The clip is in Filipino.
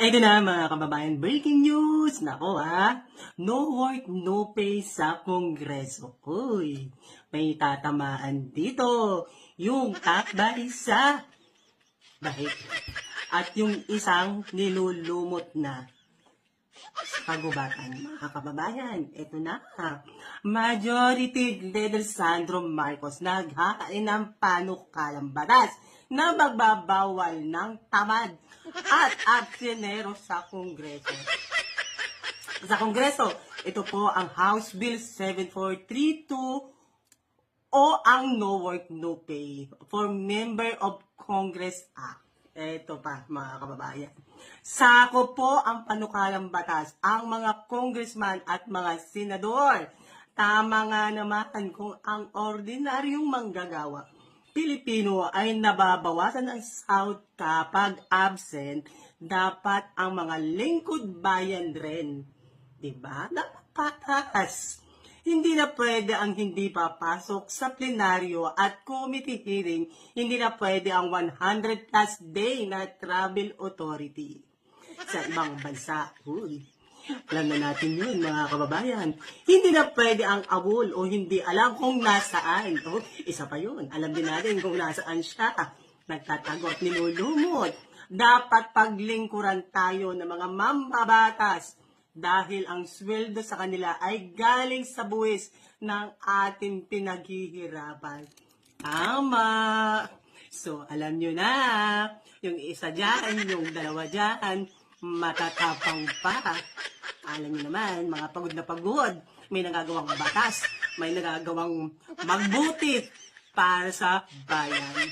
Ito na mga kababayan, breaking news! Nako ha, no work, no pay sa Kongreso. Uy, may tatamaan dito. Yung tatba isa. Dahil, at yung isang nilulumot na kagubatan. Mga kababayan, ito na. Majority Leader Sandro Marcos naghahain ng panukalang batas na magbabawal ng tamad at aksyonero sa Kongreso. Sa Kongreso, ito po ang House Bill 7432 o ang No Work No Pay for Member of Congress Act. Ito pa mga kababayan. Sako po ang panukalang batas ang mga congressman at mga senador. Tama nga naman kung ang ordinaryong manggagawa Pilipino ay nababawasan ang sahod kapag absent, dapat ang mga lingkod bayan rin. Diba? Dapat patas. Hindi na pwede ang hindi papasok sa plenaryo at committee hearing. Hindi na pwede ang 100 plus day na travel authority sa ibang bansa. Uy, alam na natin yun mga kababayan. Hindi na pwede ang awol o hindi alam kung nasaan. O, isa pa yun. Alam din natin kung nasaan siya. Nagtatago at nilulumot. Dapat paglingkuran tayo ng mga mambabatas dahil ang sweldo sa kanila ay galing sa buwis ng ating pinaghihirapan. Tama! So, alam nyo na, yung isa dyan, yung dalawa dyan, matatapang pa. Alam nyo naman, mga pagod na pagod, may nagagawang batas, may nagagawang magbuti para sa bayan.